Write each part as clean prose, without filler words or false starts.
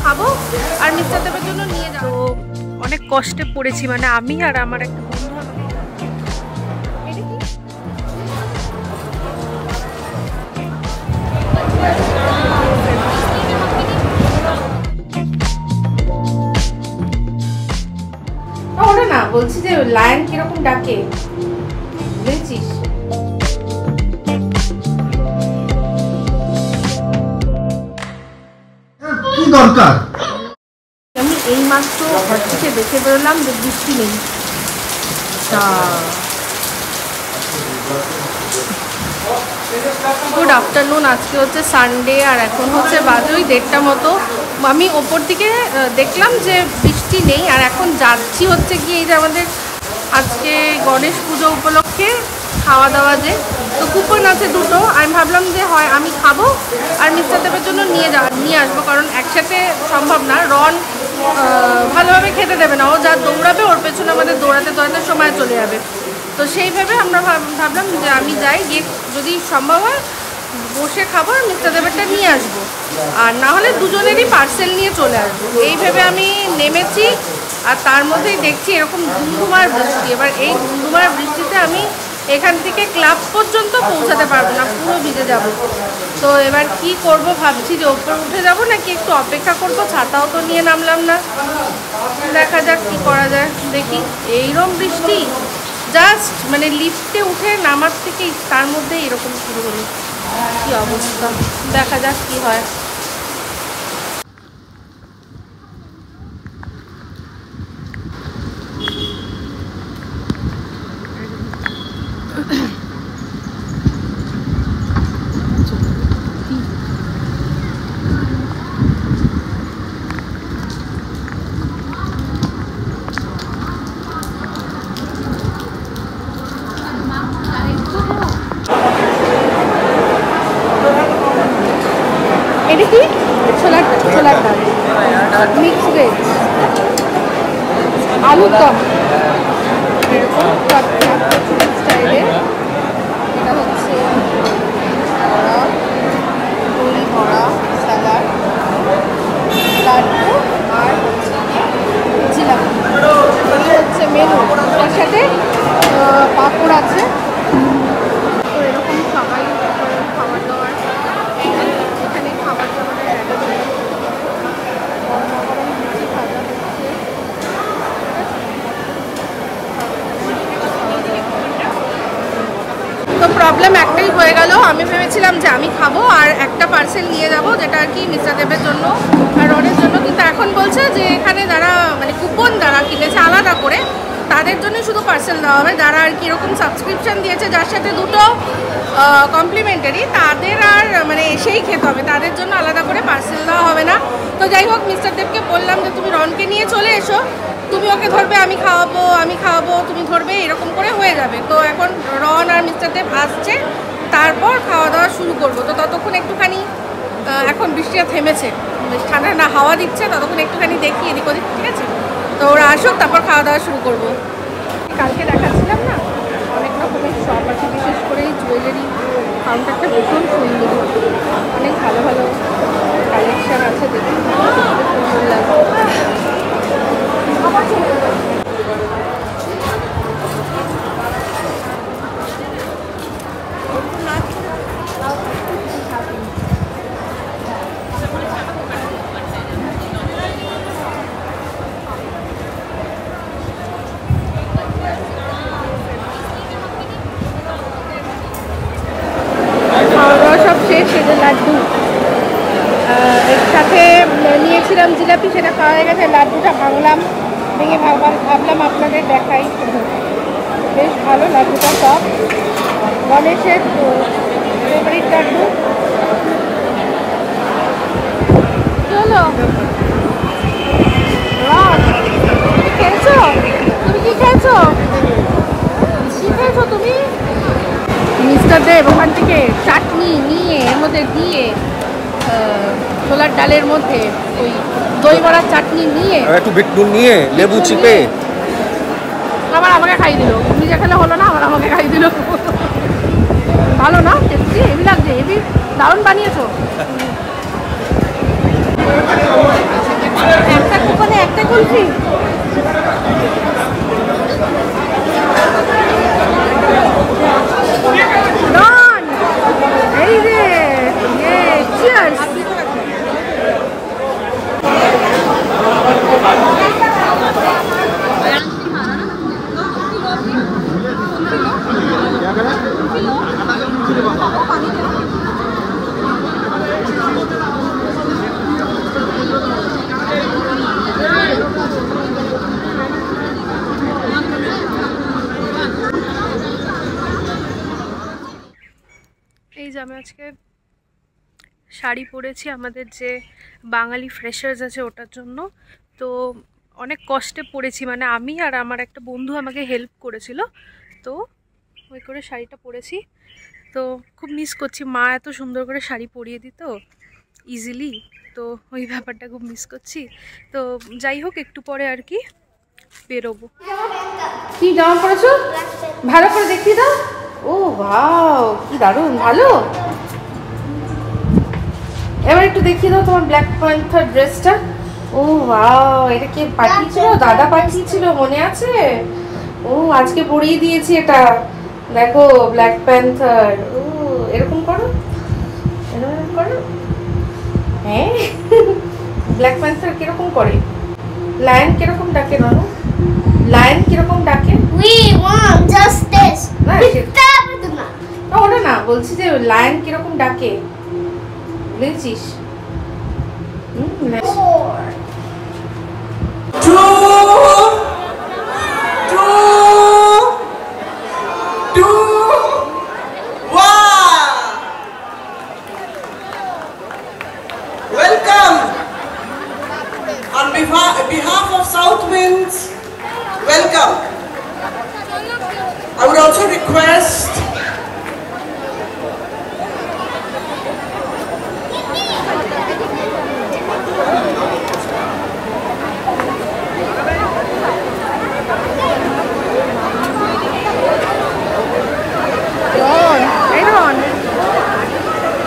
খাবো আর মিস্টার দেবের জন্য নিয়ে যাবো। অনেক কষ্টে পড়েছি, মানে আমি আর আমার একটা বন্ধু। ওটা না, বলছি যে লায়ন কিরকম ডাকে বুঝেছিস? কি দরকার? আমি এই মাত্র ঘর থেকে দেখে বেরোলাম যে বৃষ্টি নেই। Good afternoon. আজকে হচ্ছে সানডে আর এখন হচ্ছে বাজে ওই 1:30 মতো। আমি ওপর দিকে দেখলাম যে বৃষ্টি নেই আর এখন যাচ্ছি হচ্ছে কি এই যে আমাদের আজকে গণেশ পুজো উপলক্ষে খাওয়া দাওয়া, যে তো কুপন আছে দুটো। আমি ভাবলাম যে হয় আমি খাবো আর মিস্টার দেবের জন্য নিয়ে আসবো, কারণ একসাথে সম্ভব না। রন ভালোভাবে খেতে দেবে না, ও যা দৌড়াবে ওর পেছনে আমাদের দৌড়াতে দৌড়াতে সময় চলে যাবে। তো সেইভাবে আমরা ভাবলাম যে আমি যাই, গিয়ে যদি সম্ভব হয় বসে খাবো আর মিস্টার দেবেরটা নিয়ে আসবো, আর না হলে দুজনেরই পার্সেল নিয়ে চলে আসবো। এই ভেবে আমি নেমেছি আর তার মধ্যেই দেখছি এরকম ধুমধুমার বৃষ্টি। এবার এই ধুমধুমার বৃষ্টিতে আমি এখান থেকে ক্লাব পর্যন্ত পৌঁছাতে পারবো না, পুরো ভিজে যাব। তো এবার কি করব ভাবছি যে ওপরে উঠে যাব নাকি একটু অপেক্ষা করব। ছাতাও তো নিয়ে নামলাম না, দেখা যাক কি করা যায়। দেখি এইরকম বৃষ্টি জাস্ট মানে লিফটে উঠে নামার থেকে তার মধ্যে এরকম শুরু হলো, কি অবস্থা। দেখা যাক কি হয়। এটা কি ছোলার ডাল মিক্স ভেজ আলুর দম এরকম স্টাইলে। এটা হচ্ছে দই ভরা স্যালাড, লাড্ডু আর জিলাপি। এই হচ্ছে মেনু, তার সাথে পাঁপড় আছে। তো এরকম সবাই খাবার দাবার এখানে খাবার দাবারের তো প্রবলেম একটাই হয়ে গেল। আমি ভেবেছিলাম যে আমি খাবো আর একটা পার্সেল নিয়ে যাব, যেটা আর কি মিস্টার দেবের জন্য আর রনের জন্য। কিন্তু এখন বলছে যে এখানে যারা মানে কুপন যারা কিনেছে আলাদা করে তাদের জন্যই শুধু পার্সেল দেওয়া হবে। যারা আর কি এরকম সাবস্ক্রিপশান দিয়েছে যার সাথে দুটো কমপ্লিমেন্টারি, তাদের আর মানে এসেই খেতে হবে, তাদের জন্য আলাদা করে পার্সেল দেওয়া হবে না। তো যাই হোক, মিস্টার দেবকে বললাম যে তুমি রনকে নিয়ে চলে এসো, তুমি ওকে ধরবে, আমি খাওয়াবো তুমি ধরবে, এরকম করে হয়ে যাবে। তো এখন রন আর মিস্টার দেব আসছে, তারপর খাওয়া দাওয়া শুরু করবো। তো ততক্ষণ একটুখানি, এখন বৃষ্টিটা থেমেছে, ঠান্ডা ঠান্ডা হাওয়া দিচ্ছে, ততক্ষণ একটুখানি দেখি এদিক ওদিক, ঠিক আছে? তো ওরা আসুক, তারপর খাওয়া দাওয়া শুরু করবো। কালকে দেখাচ্ছিলাম না অনেক রকমের শপ আছে, বিশেষ করে এই জুয়েলারি কাউন্টারটা ভীষণ সুন্দর, অনেক ভালো ভালো কালেকশান আছে, দেখুন সুন্দর লাগে। লাড্ডু এর সাথে নিয়েছিলাম জিলাপি, সেটা খাওয়া হয়ে গেছে। লাড্ডুটা ভাঙলাম, ভেঙে ভাবলাম আপনাদের দেখাই। বেশ ভালো লাড্ডুটা, সব গণেশের ফেভারিট লাড্ডু। চলো তুমি খেয়েছো? তুমি কি খেয়েছো? তুমি? মিস্টার দেব ওখান থেকে চাটনি নিয়ে এর মধ্যে দিয়ে, ছোলার ডালের মধ্যে ওই দই বড়ার চাটনি নিয়ে, একটু বিট নুন নিয়ে, লেবু চিপে আবার আমাকে খাই দিল। নিজে খেলে হলো না, আবার আমাকে খাই দিল। ভালো না? টেস্টি, হেভি লাগছে, হেভি দারুণ বানিয়েছো। খুশি? ডন এই যে চিয়ার্স। এই যে আমি আজকে শাড়ি পরেছি আমাদের যে বাঙালি ফ্রেশার্স আছে ওটার জন্য। তো অনেক কষ্টে পরেছি, মানে আমি আর আমার একটা বন্ধু আমাকে হেল্প করেছিল, তো ওই করে শাড়িটা পরেছি। তো খুব মিস করছি, মা এত সুন্দর করে শাড়ি পরিয়ে দিত ইজিলি, তো ওই ব্যাপারটা খুব মিস করছি। তো যাই হোক, একটু পরে আর কি বেরোবো। কি জামা পরেছো? ভালো করে দেখিয়ে দাও। ও ওয়াও, কি দারুণ, ভালো। এবার একটু দেখিয়ে দাও তোমার ব্ল্যাক প্যান্থার ড্রেসটা। ও ওয়াও, এটা কে পাঠিয়েছিল? দাদা পাঠিয়েছিল, মনে আছে? ও আজকে পরিয়ে দিয়েছি এটা, দেখো ব্ল্যাক প্যান্থার। ও এরকম করো, এরকম করো। হ্যাঁ ব্ল্যাক প্যান্থার কিরকম করে? লায়ন কিরকম ডাকে নানু? লায়ন কিরকম ডাকে? We want justice. না না ওটা না, বলছি যে লায়ন কিরকম ডাকে বুঝেছিস? Welcome on behalf of South Winds. Welcome. I would also request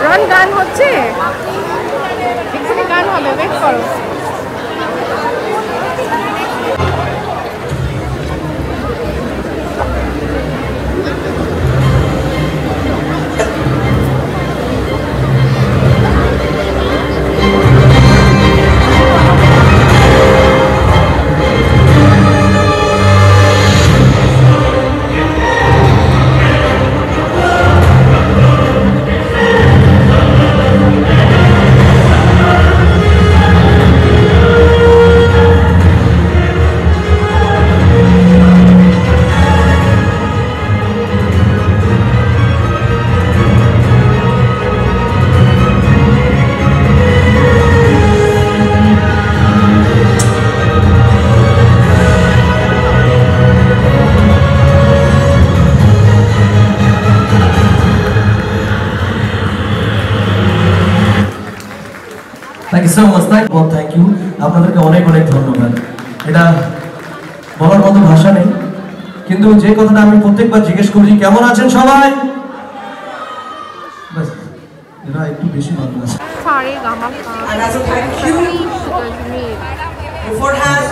রন গান হচ্ছে, এখানে গান হবে, ওয়েট করো। Thank you so much. Thank you. আপনাদেরকে অনেক অনেক ধন্যবাদ। এটা বলার মতো ভাষা নেই, কিন্তু যে কথাটা আমি প্রত্যেকবার জিজ্ঞেস করি, কেমন আছেন সবাই? বাস এরা একটু বেশি ভালো আছে। and as a thank you beforehand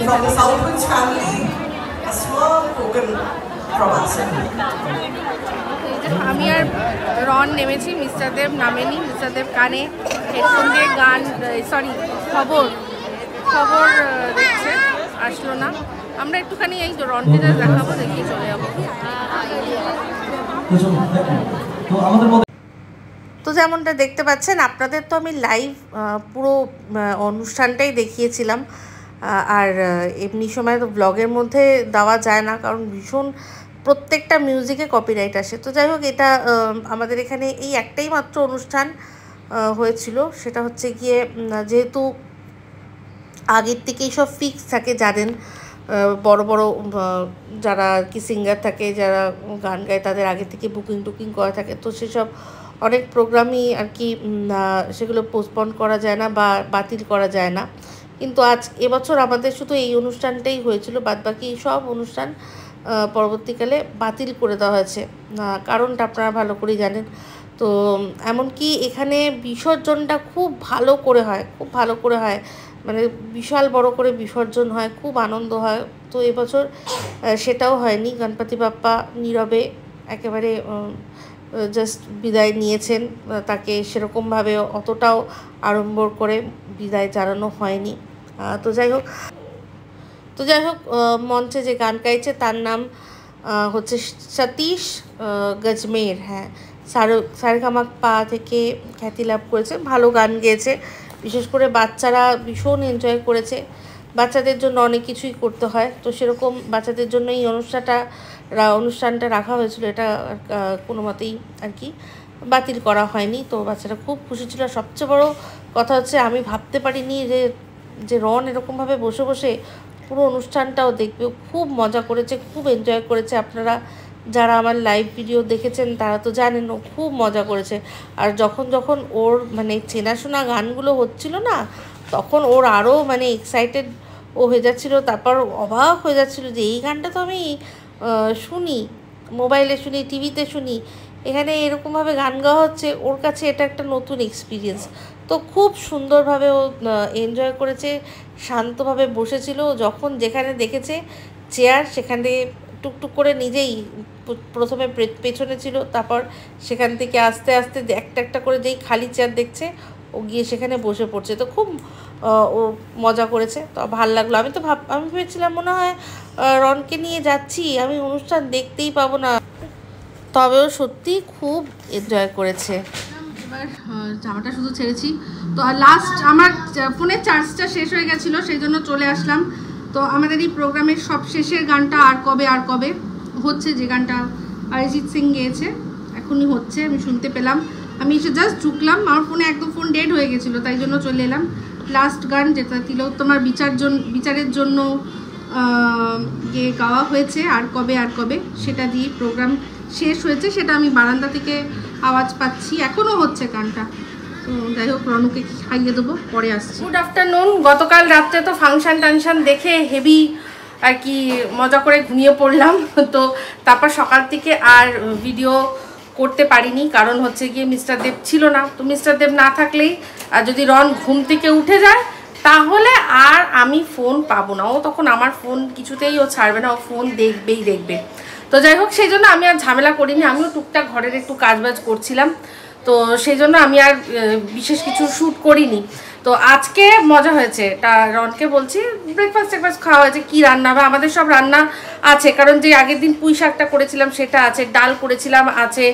from the South Winds family, a small token from us. আমি আর রন নেমেছি, মিস্টার দেব নামেনি। মিস্টার দেব কানে হেডফোন দিয়ে গান, সরি খবর দেখছে, আসলো না। আমরা একটুখানি এই তো রনকে যা দেখাবো, দেখিয়ে চলে যাবো। তো যেমনটা দেখতে পাচ্ছেন, আপনাদের তো আমি লাইভ পুরো অনুষ্ঠানটাই দেখিয়েছিলাম, আর এমনি সময় তো ব্লগের মধ্যে দেওয়া যায় না, কারণ ভীষণ প্রত্যেকটা মিউজিকে কপিরাইট আসে। তো যাই হোক, এটা আমাদের এখানে এই একটাই মাত্র অনুষ্ঠান হয়েছিল, সেটা হচ্ছে গিয়ে যেহেতু আগের থেকেই সব ফিক্স থাকে, জানেন বড় বড় যারা আর কি সিঙ্গার থাকে, যারা গান গায়, তাদের আগে থেকে বুকিং করা থাকে, তো সেসব অনেক প্রোগ্রামই আর কি সেগুলো পোস্টপন করা যায় না বা বাতিল করা যায় না। কিন্তু এবছর আমাদের শুধু এই অনুষ্ঠানটাই হয়েছিল, বাদবাকি সব অনুষ্ঠান পরবর্তীকালে বাতিল করে দেওয়া হয়েছে। কারণটা আপনারা ভালো করেই জানেন। তো এমনকি এখানে বিসর্জনটা খুব ভালো করে হয়, মানে বিশাল বড় করে বিসর্জন হয়, খুব আনন্দ হয়। তো এবছর সেটাও হয়নি, গণপতি বাপ্পা নীরবে একেবারে জাস্ট বিদায় নিয়েছেন, তাকে সেরকমভাবে অতটাও আড়ম্বর করে বিদায় জানানো হয়নি। তো যাই হোক মঞ্চে যে গান গাইছে তার নাম হচ্ছে সতীশ গজমের। হ্যাঁ, সারেগামাপা থেকে খ্যাতি লাভ করেছে, ভালো গান গেয়েছে। বিশেষ করে বাচ্চারা ভীষণ এনজয় করেছে। বাচ্চাদের জন্য অনেক কিছুই করতে হয়, তো সেরকম বাচ্চাদের জন্য এই অনুষ্ঠানটা রাখা হয়েছিল। এটা কোনো মতেই আর কি বাতিল করা হয়নি। তো বাচ্চারা খুব খুশি ছিল। সবচেয়ে বড় কথা হচ্ছে আমি ভাবতে পারিনি যে রন এরকমভাবে বসে বসে পুরো অনুষ্ঠানটাও দেখবে। খুব মজা করেছে, খুব এনজয় করেছে। আপনারা যারা আমার লাইভ ভিডিও দেখেছেন তারা তো জানেন ও খুব মজা করেছে। আর যখন ওর মানে চেনাশোনা গানগুলো হচ্ছিল না, তখন ওর আরও মানে এক্সাইটেড ও হয়ে যাচ্ছিলো। তারপর অবাক হয়ে যাচ্ছিলো যে এই গানটা তো আমি শুনি, মোবাইলে শুনি, টিভিতে শুনি, এখানে এরকমভাবে গান গাওয়া হচ্ছে। ওর কাছে এটা একটা নতুন এক্সপিরিয়েন্স। তো খুব সুন্দরভাবে ও এনজয় করেছে, শান্তভাবে বসেছিল। যখন যেখানে দেখেছে চেয়ার, সেখান থেকে টুকটুক করে নিজেই প্রথমে পেছনে ছিল, তারপর সেখান থেকে আস্তে আস্তে একটা করে যেই খালি চেয়ার দেখছে ও গিয়ে সেখানে বসে পড়ছে। তো খুব ও মজা করেছে। তো ভালো লাগলো। আমি ভেবেছিলাম মনে হয় রনকে নিয়ে যাচ্ছি, আমি অনুষ্ঠান দেখতেই পাবো না, তবেও সত্যি খুব এনজয় করেছে। এবার জামাটা শুধু ছেড়েছি। তো লাস্ট আমার ফোনের চার্জটা শেষ হয়ে গেছিলো, সেই জন্য চলে আসলাম। তো আমাদের এই প্রোগ্রামের সব শেষের গানটা আর কবে হচ্ছে, যে গানটা অরিজিৎ সিং গেয়েছে, এখনই হচ্ছে, আমি শুনতে পেলাম। আমি এসে জাস্ট ঢুকলাম, আমার ফোনে একদম ফোন ডেড হয়ে গেছিলো, তাই জন্য চলে এলাম। লাস্ট গান যেটা তিলোত্তমার বিচারের জন্য গাওয়া হয়েছে, আর কবে, সেটা দিয়ে প্রোগ্রাম শেষ হয়েছে। সেটা আমি বারান্দা থেকে আওয়াজ পাচ্ছি, এখনও হচ্ছে গানটা। তো যাই হোক, রনুকে খাইয়ে দেবো, পরে আসছি। Good afternoon. গতকাল রাত্রে তো ফাংশন দেখে হেভি আর কি মজা করে ঘুমিয়ে পড়লাম। তো তারপর সকাল থেকে আর ভিডিও করতে পারিনি, কারণ হচ্ছে গিয়ে মিস্টার দেব ছিল না। তো মিস্টার দেব না থাকলেই আর যদি রন ঘুম থেকে উঠে যায় তাহলে আর আমি ফোন পাবো না। ও তখন আমার ফোন কিছুতেই ও ছাড়বে না, ও ফোন দেখবে। তো যাই হোক, সেই জন্য আমি আর ঝামেলা করিনি। আমিও টুকটাক ঘরের একটু কাজবাজ করছিলাম, তো সেই জন্য আমি আর বিশেষ কিছু শ্যুট করিনি। তো আজকে মজা হয়েছে, তা রনকে বলছি ব্রেকফাস্ট খাওয়া হয়েছে। কী রান্না বা আমাদের সব রান্না আছে, কারণ যে আগের দিন পুঁই শাকটা করেছিলাম সেটা আছে, ডাল করেছিলাম আছে,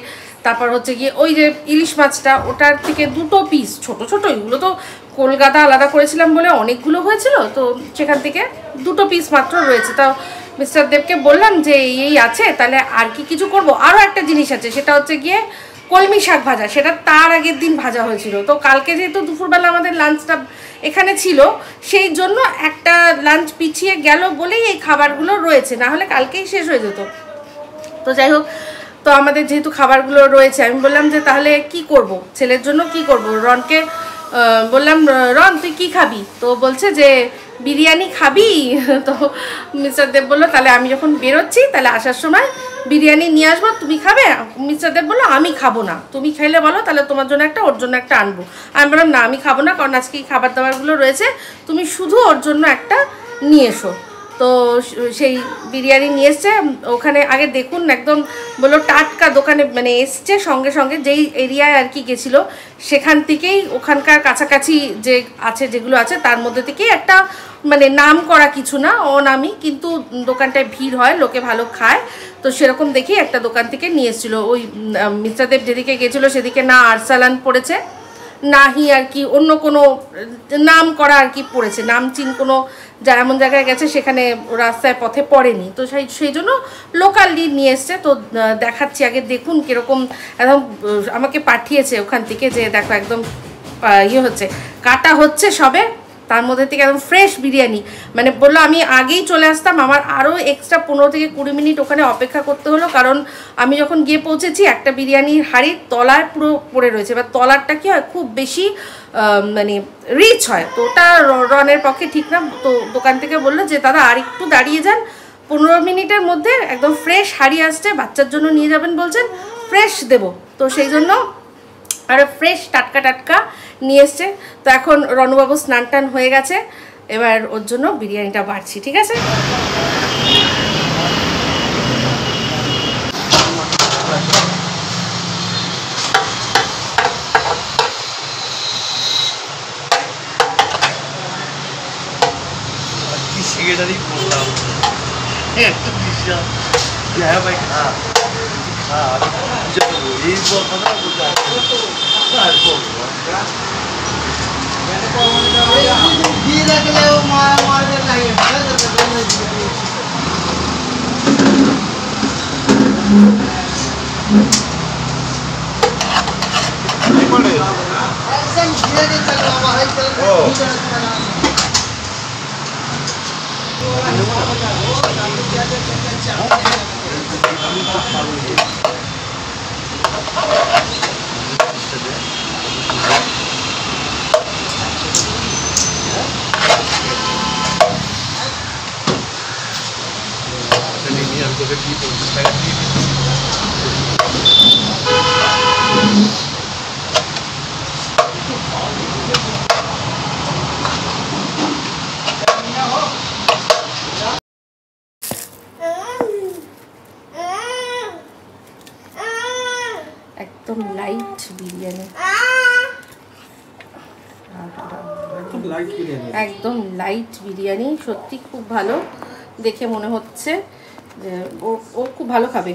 তারপর হচ্ছে গিয়ে ওই যে ইলিশ মাছটা, ওটার থেকে 2 পিস ছোট, এগুলো তো কলকাতা আলাদা করেছিলাম বলে অনেকগুলো হয়েছিল, তো সেখান থেকে 2 পিস মাত্র রয়েছে। তাও মিস্টার দেবকে বললাম যে এই আছে, তাহলে আর কি কিছু করব। আরও একটা জিনিস আছে, সেটা হচ্ছে গিয়ে কলমি শাক ভাজা, সেটা তার আগের দিন ভাজা হয়েছিল। তো কালকে যেহেতু দুপুরবেলা আমাদের লাঞ্চটা এখানে ছিল, সেই জন্য একটা লাঞ্চ পিছিয়ে গেল বলেই এই খাবারগুলো রয়েছে, না হলে কালকেই শেষ হয়ে যেত। তো যাই হোক, তো আমাদের যেহেতু খাবারগুলো রয়েছে, আমি বললাম যে তাহলে কি করব, ছেলের জন্য কি করব। রনকে বললাম, রন তুই কি খাবি? তো বলছে যে বিরিয়ানি খাবি। তো মিস্টার দেব বললো তাহলে আমি যখন বেরোচ্ছি তাহলে আসার সময় বিরিয়ানি নিয়ে আসবো, তুমি খাবে? মিস্টার দেব বললো আমি খাবো না, তুমি খাইলে বলো, তাহলে তোমার জন্য একটা, ওর জন্য একটা আনবো। আমি বললাম না, আমি খাবো না, কারণ আজকে এই খাবার দাবারগুলো রয়েছে, তুমি শুধু ওর জন্য একটা নিয়ে এসো। তো সেই বিরিয়ানি নিয়ে এসছে। ওখানে আগে দেখুন একদম বললো টাটকা, দোকানে মানে এসছে সঙ্গে যেই এরিয়ায় আর কি গেছিলো সেখান থেকেই, ওখানকার কাছাকাছি যে আছে যেগুলো আছে তার মধ্যে থেকেই একটা, মানে নাম করা কিছু না, অনামি, কিন্তু দোকানটায় ভিড় হয়, লোকে ভালো খায়। তো সেরকম দেখেই একটা দোকান থেকে নিয়ে এসেছিলো। ওই মিস্টার দেব যেদিকে গেছিলো সেদিকে না আরসালান পড়েছে, নাহি আর কি অন্য কোনো নাম করা আর কি পড়েছে, নামচিন কোনো এমন জায়গায় গেছে সেখানে রাস্তায় পথে পড়েনি। তো সেই জন্য লোকালি নিয়ে এসছে। তো দেখাচ্ছি, আগে দেখুন কীরকম একদম আমাকে পাঠিয়েছে ওখান থেকে, যে দেখো একদম হচ্ছে, কাটা হচ্ছে সবে, তার মধ্যে থেকে একদম ফ্রেশ বিরিয়ানি। মানে বললো আমি আগেই চলে আসতাম, আমার আরও এক্সট্রা 15 থেকে 20 মিনিট ওখানে অপেক্ষা করতে হলো, কারণ আমি যখন গিয়ে পৌঁছেছি একটা বিরিয়ানির হাঁড়ির তলায় পুরো পড়ে রয়েছে। এবার তলারটা কী হয়, খুব বেশি মানে রিচ হয়, তো ওটা রনের পক্ষে ঠিক না। তো দোকান থেকে বললো যে দাদা আর একটু দাঁড়িয়ে যান, 15 মিনিটের মধ্যে একদম ফ্রেশ হাঁড়ি আসছে, বাচ্চার জন্য নিয়ে যাবেন বলছেন, ফ্রেশ দেবো। তো সেই জন্য আর ফ্রেশ টাটকা টাটকা নিয়ে এসছে। তো এখন রণবাবু স্নান টান হয়ে গেছে, এবার ওর জন্য বিরিয়ানিটা বাড়ছি, ঠিক আছে? সেক্রেটারি বললাম একটা দিশা হ্যাঁ ভাই খা খা এই কথা বলতে আর বলবো দিয়ে রাখলেও মারবে লাগে একদম লাইট বিরিয়ানি, একদম লাইট বিরিয়ানি, সত্যি খুব ভালো। দেখে মনে হচ্ছে যে ও খুব ভালো খাবে।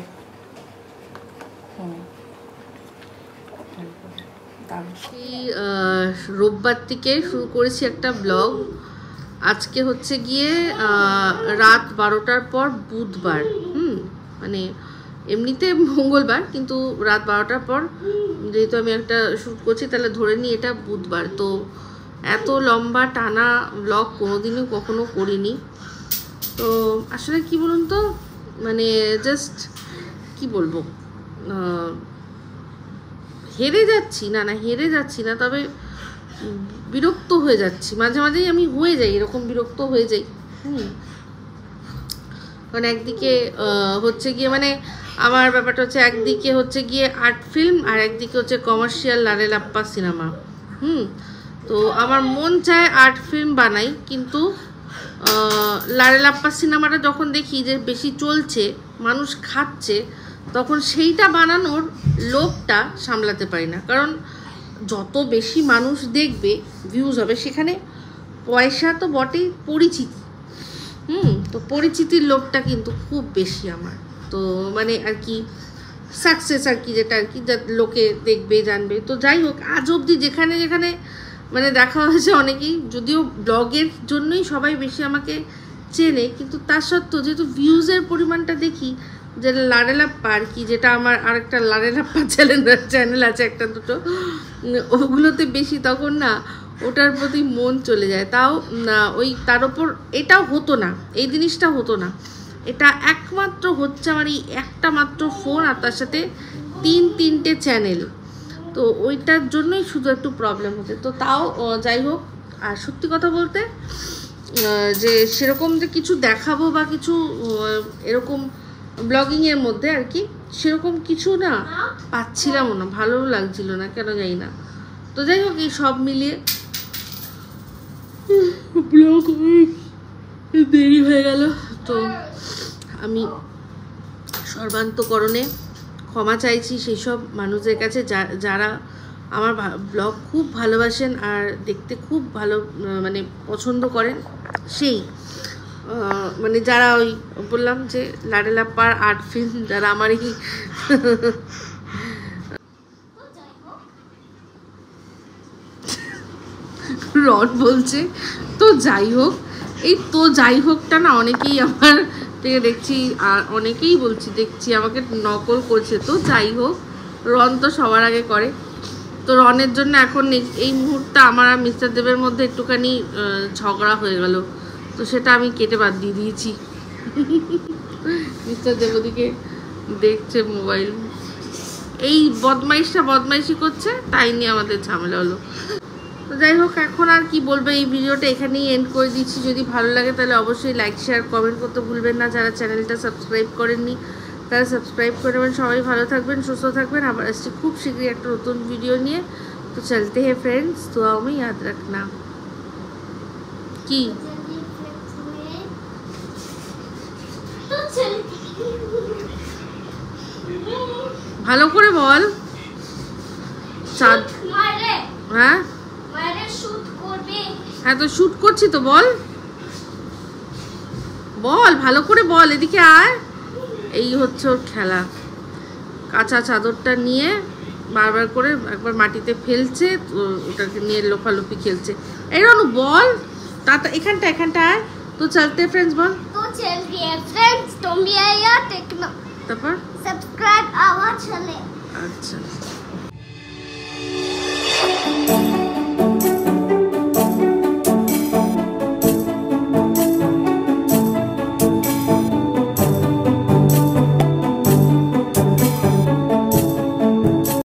রোববার থেকে শুরু করেছি একটা ব্লগ। আজকে হচ্ছে গিয়ে রাত 12টার পর বুধবার, মানে এমনিতে মঙ্গলবার, কিন্তু রাত 12টার পর যেহেতু আমি একটা শ্যুট করছি তাহলে ধরে নিই এটা বুধবার। তো এত লম্বা টানা ব্লগ কোনোদিনও কখনো করিনি। তো আসলে কি বলুন তো, মানে জাস্ট কি বলবো, হেরে যাচ্ছি না, হেরে যাচ্ছি না, তবে বিরক্ত হয়ে যাচ্ছি। মাঝে মাঝেই আমি হয়ে যাই এরকম, বিরক্ত হয়ে যাই। কারণ একদিকে হচ্ছে গিয়ে মানে আমার ব্যাপারটা হচ্ছে, একদিকে হচ্ছে গিয়ে আর্ট ফিল্ম আর একদিকে হচ্ছে কমার্শিয়াল লারেলাপ্পা সিনেমা। তো আমার মন চায় আর্ট ফিল্ম বানাই, কিন্তু লারেলাপ্পা সিনেমাটা যখন দেখি যে বেশি চলছে, মানুষ খাচ্ছে, তখন সেইটা বানানোর লোভটা সামলাতে পারি না। কারণ যত বেশি মানুষ দেখবে, ভিউজ হবে, সেখানে পয়সা তো বটেই, পরিচিতি, তো পরিচিতির লোভটা কিন্তু খুব বেশি আমার। তো মানে আর কি সাকসেস আর কি, যেটা আর কি লোকে দেখবে জানবে। তো যাই হোক, আজ অবধি যেখানে যেখানে মানে দেখা হয়েছে, অনেকেই যদিও ব্লগের জন্যই সবাই বেশি আমাকে চেনে, কিন্তু তার সত্ত্বেও যেহেতু ভিউজের পরিমাণটা দেখি, যেটা লারেলাপ্পা আর কি, যেটা আমার আরেকটা লারেলাপ্পা চ্যানেল আছে একটা দুটো, ওগুলোতে বেশি, তখন না ওটার প্রতি মন চলে যায়। তাও না ওই তার ওপর এটাও হতো না, এই জিনিসটা হতো না। এটা একমাত্র হচ্ছে আমার এই একটা মাত্র ফোন, আর তার সাথে তিনটে চ্যানেল। তো ওইটার জন্যই শুধু একটু প্রবলেম হচ্ছে। তো তাও যাই হোক, আর সত্যি কথা বলতে যে সেরকম যে কিছু দেখাবো বা কিছু এরকম ব্লগিংয়ের মধ্যে আর কি, সেরকম কিছু না পাচ্ছিলামও না, ভালোও লাগছিল না, কেন জানি না। তো যাই হোক, এই সব মিলিয়ে ব্লগ দেরি হয়ে গেল। তো আমি সর্বান্তকরণে ক্ষমা চাইছি সেই সব মানুষদের কাছে যারা আমার ব্লগ খুব ভালোবাসেন আর দেখতে খুব ভালো মানে পছন্দ করেন। সেই মানে যারা ওই বললাম যে লারেলাপ্পার আর্ট ফিল্ম, যারা আমার এই রড বলছে তো যাই হোক, এই তো যাই হোকটা না অনেকেই আমার থেকে দেখছি, আর অনেকেই বলছি দেখছি আমাকে নকল করছে। তো যাই হোক, রন তো সবার আগে করে। তো রনের জন্য এখন এই মুহূর্তে আমার আর মিস্টার দেবের মধ্যে একটুখানি ঝগড়া হয়ে গেল, তো সেটা আমি কেটে বাদ দিয়ে দিয়েছি। মিস্টার দেব ওদিকে দেখছে মোবাইল, এই বদমাইশি করছে, তাই নিয়ে আমাদের ঝামেলা হলো। তো যাই হোক, এখন আর কি বলবো, এই ভিডিওটা এখানেই এন্ড করে দিচ্ছি। যদি ভালো লাগে তাহলে অবশ্যই লাইক শেয়ার কমেন্ট করতে ভুলবেন না। যারা চ্যানেলটা সাবস্ক্রাইব করেননি তারা সাবস্ক্রাইব করে নেবেন। সবাই ভালো থাকবেন, সুস্থ থাকবেন। আবার আসছি খুব শীঘ্রই একটা নতুন ভিডিও নিয়ে। তো চলতে হে ফ্রেন্ডস, দুআ में याद रखना। কি तो चल ভালো করে বল। চাঁদ मारे হ্যাঁ मारे शूट করবে। হ্যাঁ তো শুট করছি তো, বল বল ভালো করে বল, এদিকে আয়। এই হচ্ছে ওর খেলা, কাঁচা চাদরটা নিয়ে বারবার করে একবার মাটিতে ফেলছে, তো ওটাকে নিয়ে লোফালোফি খেলছে। এই রানু বল, তাতা এখানটা আয়। তো চলতে फ्रेंड्स বল। तो चल रही फ्रेंड्स, तुम भी आइए टेक्नो তারপর सब्सक्राइब आवर चैनल। আচ্ছা